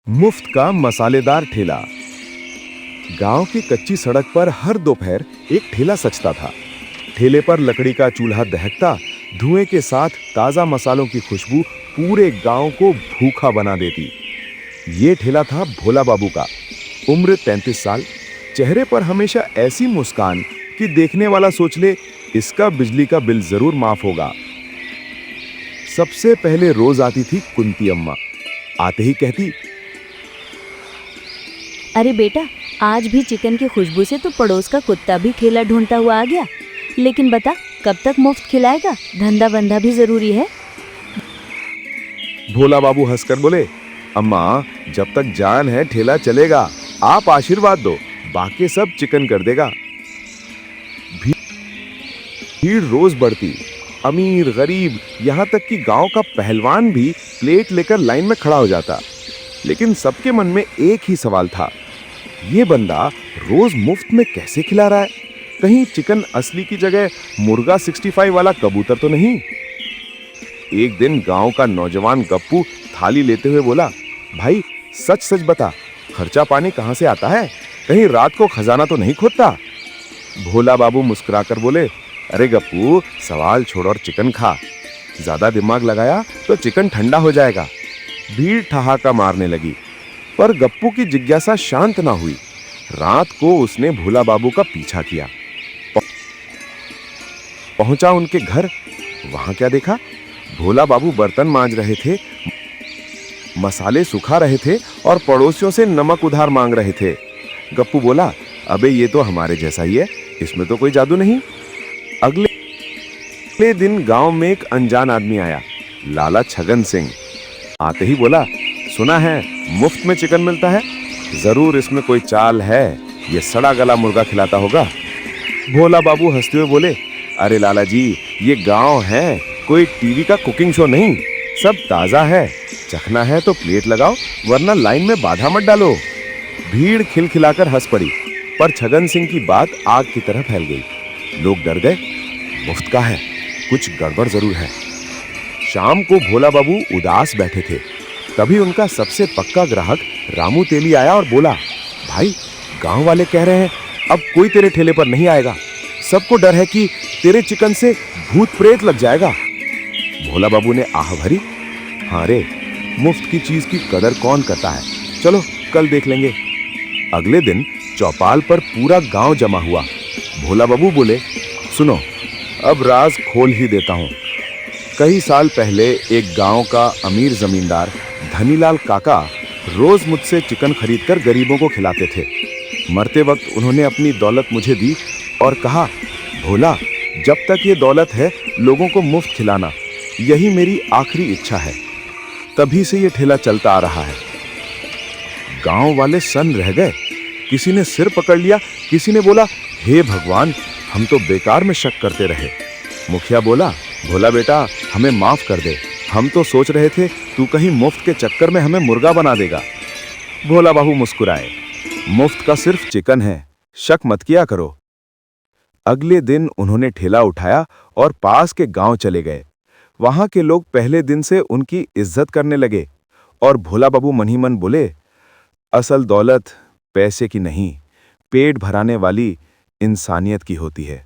मुफ्त का मसालेदार ठेला। गांव की कच्ची सड़क पर हर दोपहर एक ठेला सजता था। ठेले पर लकड़ी का चूल्हा दहकता, धुएं के साथ ताजा मसालों की खुशबू पूरे गांव को भूखा बना देती। ये ठेला था भोला बाबू का। उम्र 33 साल, चेहरे पर हमेशा ऐसी मुस्कान कि देखने वाला सोच ले इसका बिजली का बिल जरूर माफ होगा। सबसे पहले रोज आती थी कुंती अम्मा। आते ही कहती, अरे बेटा, आज भी चिकन की खुशबू से तो पड़ोस का कुत्ता भी ठेला ढूंढता हुआ आ गया। लेकिन बता, कब तक मुफ्त खिलाएगा? धंधा बंधा भी जरूरी है। भोला बाबू हंसकर बोले, अम्मा, जब तक जान है ठेला चलेगा। आप आशीर्वाद दो, बाकी सब चिकन कर देगा। भीड़ रोज बढ़ती। अमीर गरीब, यहाँ तक कि गांव का पहलवान भी प्लेट लेकर लाइन में खड़ा हो जाता। लेकिन सबके मन में एक ही सवाल था, ये बंदा रोज मुफ्त में कैसे खिला रहा है? कहीं चिकन असली की जगह मुर्गा 65 वाला कबूतर तो नहीं? एक दिन गांव का नौजवान गप्पू थाली लेते हुए बोला, भाई सच सच बता, खर्चा पानी कहां से आता है? कहीं रात को खजाना तो नहीं खोदता? भोला बाबू मुस्कुराकर बोले, अरे गप्पू, सवाल छोड़ और चिकन खा। ज्यादा दिमाग लगाया तो चिकन ठंडा हो जाएगा। भीड़ ठहाका मारने लगी, पर गप्पू की जिज्ञासा शांत ना हुई। रात को उसने भोला बाबू का पीछा किया। पहुंचा उनके घर। वहां क्या देखा? भोला बाबू बर्तन मांज रहे थे, मसाले सुखा रहे थे और पड़ोसियों से नमक उधार मांग रहे थे। गप्पू बोला, अबे ये तो हमारे जैसा ही है, इसमें तो कोई जादू नहीं। अगले दिन गांव में एक अनजान आदमी आया, लाला छगन सिंह। आते ही बोला, सुना है मुफ्त में चिकन मिलता है, जरूर इसमें कोई चाल है, ये सड़ा गला मुर्गा खिलाता होगा। भोला बाबू हंसते हुए बोले, अरे लाला जी, ये गांव है, कोई टीवी का कुकिंग शो नहीं, सब ताजा है। चखना है तो प्लेट लगाओ, वरना लाइन में बाधा मत डालो। भीड़ खिलखिलाकर हंस पड़ी, पर छगन सिंह की बात आग की तरह फैल गई। लोग डर गए, मुफ्त का है, कुछ गड़बड़ जरूर है। शाम को भोला बाबू उदास बैठे थे। तभी उनका सबसे पक्का ग्राहक रामू तेली आया और बोला, भाई, गांव वाले कह रहे हैं अब कोई तेरे ठेले पर नहीं आएगा। सबको डर है कि तेरे चिकन से भूत प्रेत लग जाएगा। भोला बाबू ने आह भरी, हाँ रे, मुफ्त की चीज की कदर कौन करता है, चलो कल देख लेंगे। अगले दिन चौपाल पर पूरा गांव जमा हुआ। भोला बाबू बोले, सुनो, अब राज खोल ही देता हूं। कई साल पहले एक गांव का अमीर जमींदार धनीलाल काका रोज मुझसे चिकन खरीदकर गरीबों को खिलाते थे। मरते वक्त उन्होंने अपनी दौलत मुझे दी और कहा, भोला, जब तक ये दौलत है लोगों को मुफ्त खिलाना, यही मेरी आखिरी इच्छा है। तभी से ये ठेला चलता आ रहा है। गांव वाले सन्न रह गए। किसी ने सिर पकड़ लिया, किसी ने बोला, हे भगवान, हम तो बेकार में शक करते रहे। मुखिया बोला, भोला बेटा, हमें माफ कर दे, हम तो सोच रहे थे तू कहीं मुफ्त के चक्कर में हमें मुर्गा बना देगा। भोला बाबू मुस्कुराए, मुफ्त का सिर्फ चिकन है, शक मत किया करो। अगले दिन उन्होंने ठेला उठाया और पास के गांव चले गए। वहां के लोग पहले दिन से उनकी इज्जत करने लगे और भोला बाबू मन ही मन बोले, असल दौलत पैसे की नहीं, पेट भराने वाली इंसानियत की होती है।